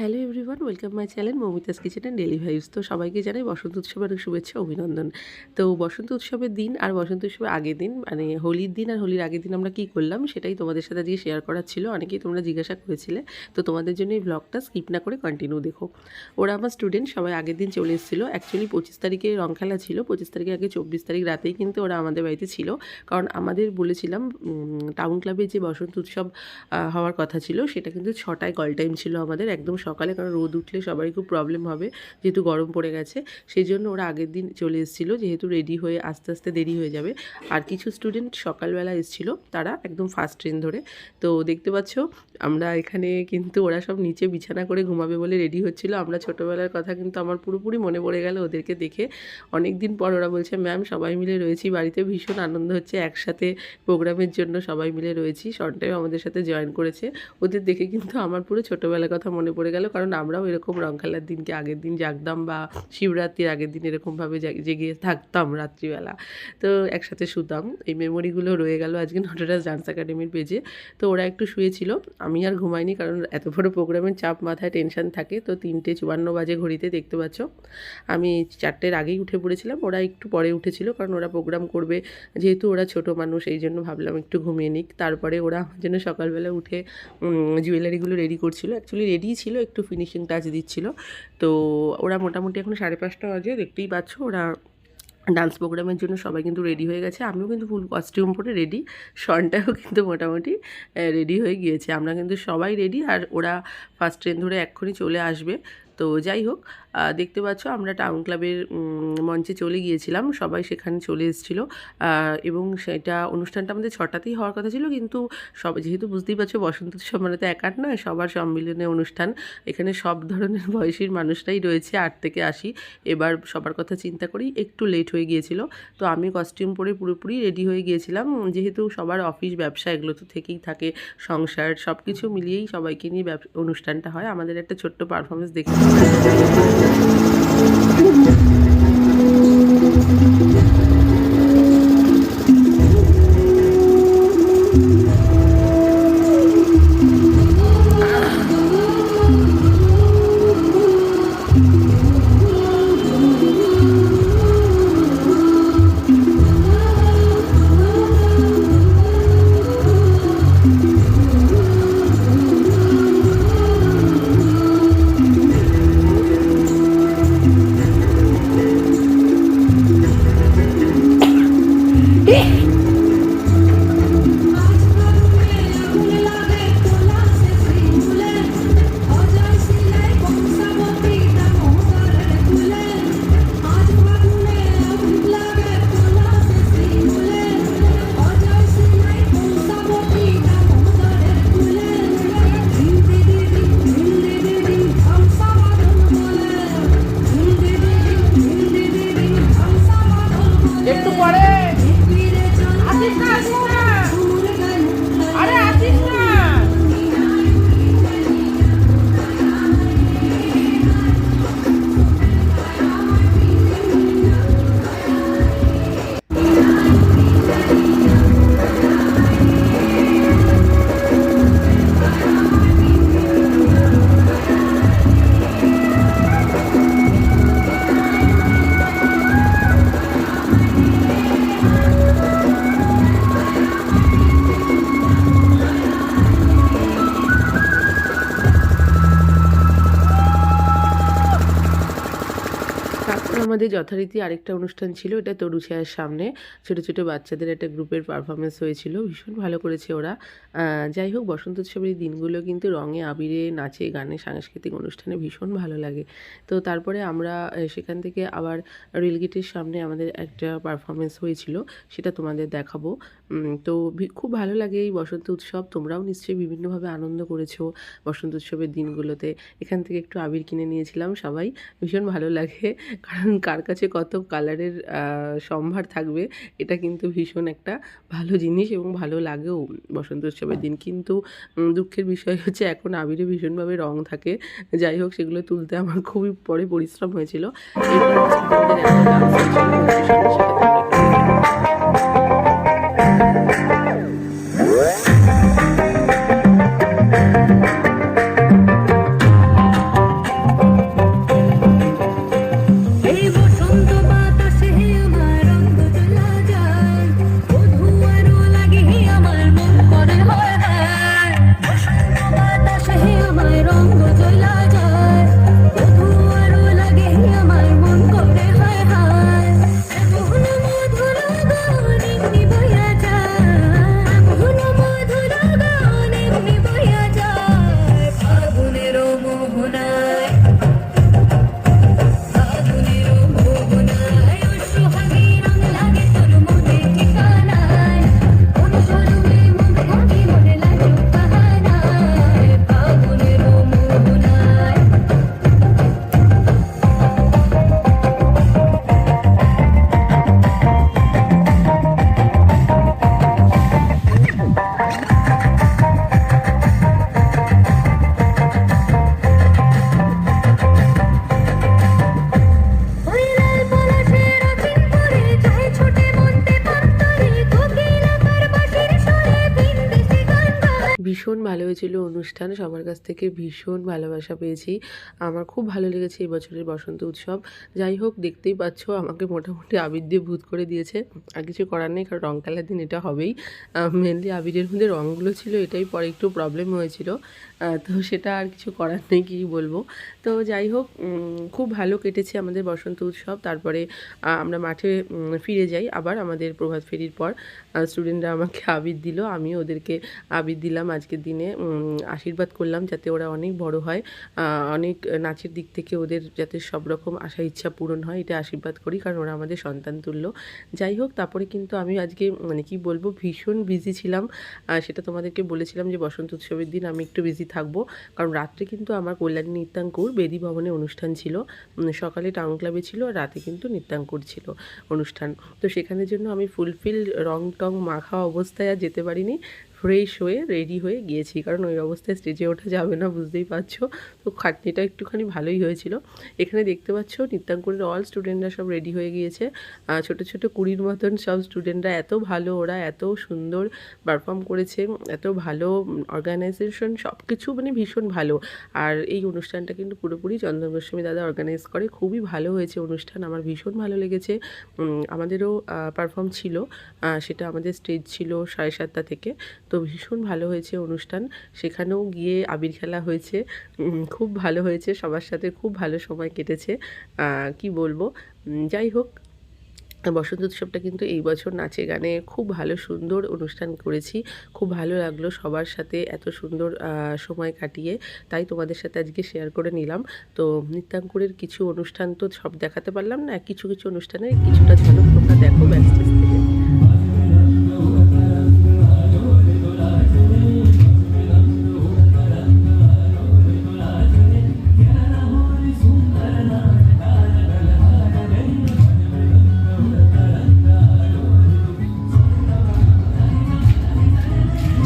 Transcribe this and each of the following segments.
Hello everyone, welcome my channel Moumita's kitchen and daily vibes. তো সবাইকে জানাই বসন্ত উৎসবের শুভেচ্ছা অভিনন্দন। তো বসন্ত উৎসবের দিন আর বসন্ত উৎসবের আগের দিন মানে হোলির দিন আর হোলির আগের দিন আমরা কী করলাম সেটাই তোমাদের সাথে আজকে শেয়ার করার ছিল। অনেকেই তোমরা জিজ্ঞাসা করেছিলে, তো তোমাদের জন্য এই ব্লগটা স্কিপ না করে কন্টিনিউ দেখো। ওরা আমার স্টুডেন্ট সবাই আগের দিন চলে এসেছিলো। অ্যাকচুয়ালি 25 তারিখে রং খেলা ছিল, 25 তারিখের আগে 24 তারিখ রাতেই কিন্তু ওরা আমাদের বাড়িতে ছিল। কারণ আমাদের বলেছিলাম টাউন ক্লাবে যে বসন্ত উৎসব হওয়ার কথা ছিল সেটা কিন্তু 6টায় কল টাইম ছিল আমাদের, একদম সকালে, কারণ রোদ উঠলে সবারই খুব প্রবলেম হবে যেহেতু গরম পড়ে গেছে। সেই জন্য ওরা আগের দিন চলে এসেছিলো, যেহেতু রেডি হয়ে আস্তে আস্তে দেরি হয়ে যাবে। আর কিছু স্টুডেন্ট সকালবেলা এসেছিলো, তারা একদম ফার্স্ট ট্রেন ধরে। তো দেখতে পাচ্ছ আমরা এখানে কিন্তু ওরা সব নিচে বিছানা করে ঘুমাবে বলে রেডি হচ্ছিলো। আমরা ছোটোবেলার কথা কিন্তু আমার পুরোপুরি মনে পড়ে গেল ওদেরকে দেখে। অনেক দিন পর ওরা বলছে, ম্যাম সবাই মিলে রয়েছি বাড়িতে, ভীষণ আনন্দ হচ্ছে, একসাথে প্রোগ্রামের জন্য সবাই মিলে রয়েছি। সনটাইও আমাদের সাথে জয়েন করেছে। ওদের দেখে কিন্তু আমার পুরো ছোটোবেলার কথা মনে পড়ে গেল, কারণ আমরাও এরকম রং খেলার দিনকে আগের দিন জাগতাম, বা শিবরাত্রির আগের দিন এরকমভাবে জেগে থাকতাম রাত্রিবেলা, তো একসাথে শুতাম। এই মেমোরিগুলো রয়ে গেল আজকে নটরাজ ডান্স একাডেমির পেজে। তো ওরা একটু শুয়েছিল, আমি আর ঘুমাইনি, কারণ এত বড় প্রোগ্রামের চাপ, মাথায় টেনশন থাকে। তো 3:54 বাজে ঘড়িতে, দেখতে পাচ্ছ আমি 4টের আগেই উঠে পড়েছিলাম, ওরা একটু পরে উঠেছিল, কারণ ওরা প্রোগ্রাম করবে, যেহেতু ওরা ছোট মানুষ এই জন্য ভাবলাম একটু ঘুমিয়ে নিক। তারপরে ওরা আমার জন্য সকালবেলা উঠে জুয়েলারিগুলো রেডি করছিল, অ্যাকচুয়ালি রেডি ছিল, একটু ফিনিশিং টাচ দিচ্ছিল। তো ওরা মোটামুটি এখন 5:30 বাজে, দেখতেই পাচ্ছ ওরা ডান্স প্রোগ্রামের জন্য সবাই কিন্তু রেডি হয়ে গেছে। আমিও কিন্তু ফুল কস্টিউম পরে রেডি, শনটাও কিন্তু মোটামুটি রেডি হয়ে গিয়েছে। আমরা কিন্তু সবাই রেডি, আর ওরা ফার্স্ট ট্রেন ধরে এক্ষুনি চলে আসবে। তো যাই হোক, দেখতে পাচ্ছ আমরা টাউন ক্লাবের মঞ্চে চলে গিয়েছিলাম, সবাই সেখানে চলে এসেছিলো। এবং সেটা অনুষ্ঠানটা আমাদের 6টাতেই হওয়ার কথা ছিল, কিন্তু যেহেতু বুঝতেই পারছো বসন্ত উৎসব মানে তো একার নয়, সবার সম্মিলনে অনুষ্ঠান। এখানে সব ধরনের বয়সীর মানুষরাই রয়েছে, 8 থেকে 80। এবার সবার কথা চিন্তা করেই একটু লেট হয়ে গিয়েছিল। তো আমি কস্টিউম পরে পুরোপুরি রেডি হয়ে গিয়েছিলাম, যেহেতু সবার অফিস ব্যবসা এগুলো তো থেকেই থাকে, সংসার সব কিছু মিলিয়েই সবাইকে নিয়ে অনুষ্ঠানটা হয়। আমাদের একটা ছোট্ট পারফরমেন্স দেখতে আমাদের যথারীতি আরেকটা অনুষ্ঠান ছিল, এটা তরুছায়ার সামনে ছোটো ছোটো বাচ্চাদের একটা গ্রুপের পারফরমেন্স হয়েছিল, ভীষণ ভালো করেছে ওরা। যাই হোক, বসন্ত উৎসবের এই দিনগুলো কিন্তু রঙে আবিরে, নাচে গানে, সাংস্কৃতিক অনুষ্ঠানে ভীষণ ভালো লাগে। তো তারপরে আমরা সেখান থেকে আবার রেলগেটের সামনে আমাদের একটা পারফরমেন্স হয়েছিল, সেটা তোমাদের দেখাবো। তো খুব ভালো লাগে এই বসন্ত উৎসব। তোমরাও নিশ্চয়ই বিভিন্নভাবে আনন্দ করেছো বসন্ত উৎসবের দিনগুলোতে। এখান থেকে একটু আবির কিনে নিয়েছিলাম সবাই, ভীষণ ভালো লাগে, কারণ কার কাছে কত কালারের সম্ভার থাকবে, এটা কিন্তু ভীষণ একটা ভালো জিনিস এবং ভালো লাগেও বসন্ত উৎসবের দিন। কিন্তু দুঃখের বিষয় হচ্ছে এখন আবিরে ভীষণভাবে রং থাকে। যাই হোক, সেগুলো তুলতে আমার খুবই পরে পরিশ্রম হয়েছিল। এরপর একটা ডান্স ভালো হয়েছিল অনুষ্ঠান। সবার কাছ থেকে ভীষণ ভালোবাসা পেয়েছি। আমার খুব ভালো লেগেছে এই বছরের বসন্ত উৎসব। যাই হোক, দেখতেই পাচ্ছ আমাকে মোটামুটি আবির দিয়ে ভূত করে দিয়েছে। আর কিছু করার নেই, কারণ রং খেলার দিন এটা হবেই। মেনলি আবিরের মধ্যে রঙগুলো ছিল, এটাই পরে একটু প্রবলেম হয়েছিল। তো সেটা আর কিছু করার নেই, কী বলবো। তো যাই হোক, খুব ভালো কেটেছে আমাদের বসন্ত উৎসব। তারপরে আমরা মাঠে ফিরে যাই আবার আমাদের প্রভাত ফেরির পর। স্টুডেন্টরা আমাকে আবির দিল, আমিও ওদেরকে আবির দিলাম। আজকের দিনে আশীর্বাদ করলাম যাতে ওরা অনেক বড় হয়, অনেক নাচের দিক থেকে ওদের যাতে সব রকম আশা ইচ্ছা পূরণ হয়, এটা আশীর্বাদ করি, কারণ ওরা আমাদের সন্তান তুল্য। যাই হোক, তারপরে কিন্তু আমি আজকে মানে কি বলবো, ভীষণ বিজি ছিলাম। সেটা তোমাদেরকে বলেছিলাম যে বসন্ত উৎসবের দিন আমি একটু বিজি থাকবো, কারণ রাত্রে কিন্তু আমার কল্যাণী নৃত্যাঙ্কুর বেদি ভবনে অনুষ্ঠান ছিল। সকালে টাউন ক্লাবে ছিল, আর রাতে কিন্তু নৃত্যাঙ্কুর ছিল অনুষ্ঠান। তো সেখানের জন্য আমি ফুলফিল রং টং মাখা অবস্থায় আর যেতে পারিনি। ফ্রেশ হয়ে রেডি হয়ে গিয়েছি, কারণ ওই অবস্থায় স্টেজে ওঠা যাবে না, বুঝতেই পারছো। তো খাটনিটা একটুখানি ভালোই হয়েছিল। এখানে দেখতে পাচ্ছ নৃত্যাঙ্কুরের অল স্টুডেন্টরা সব রেডি হয়ে গিয়েছে। ছোটো ছোটো 20 মতন সব স্টুডেন্টরা, এত ভালো, ওরা এত সুন্দর পারফর্ম করেছে, এত ভালো অর্গানাইজেশন, সব কিছু মানে ভীষণ ভালো। আর এই অনুষ্ঠানটা কিন্তু পুরোপুরি চন্দন গোস্বামী দাদা অর্গানাইজ করে। খুবই ভালো হয়েছে অনুষ্ঠান, আমার ভীষণ ভালো লেগেছে। আমাদেরও পারফর্ম ছিল, সেটা আমাদের স্টেজ ছিল 7:30 থেকে। তো ভীষণ ভালো হয়েছে অনুষ্ঠান। সেখানেও গিয়ে আবির খেলা হয়েছে, খুব ভালো হয়েছে, সবার সাথে খুব ভালো সময় কেটেছে। কি বলবো, যাই হোক, বসন্ত উৎসবটা কিন্তু এই বছর নাচে গানে খুব ভালো সুন্দর অনুষ্ঠান করেছি। খুব ভালো লাগলো সবার সাথে এত সুন্দর সময় কাটিয়ে, তাই তোমাদের সাথে আজকে শেয়ার করে নিলাম। তো নৃত্যাঙ্কুরের কিছু অনুষ্ঠান তো সব দেখাতে পারলাম না, কিছু কিছু অনুষ্ঠানের কিছুটা ঝলক তোমরা দেখো ব্যাক স্টেজ থেকে।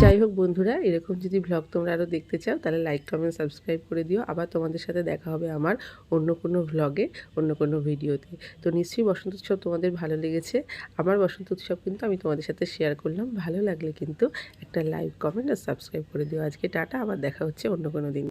যাই হোক বন্ধুরা, এরকম যদি ভ্লগ তোমরা আরও দেখতে চাও, তাহলে লাইক, কমেন্ট, সাবস্ক্রাইব করে দিও। আবার তোমাদের সাথে দেখা হবে আমার অন্য কোনো ভ্লগে, অন্য কোনো ভিডিওতে। তো নিশ্চয়ই বসন্ত উৎসব তোমাদের ভালো লেগেছে। আমার বসন্ত উৎসব কিন্তু আমি তোমাদের সাথে শেয়ার করলাম। ভালো লাগলে কিন্তু একটা লাইক, কমেন্ট আর সাবস্ক্রাইব করে দিও। আজকে টাটা, আবার দেখা হচ্ছে অন্য কোনো দিন।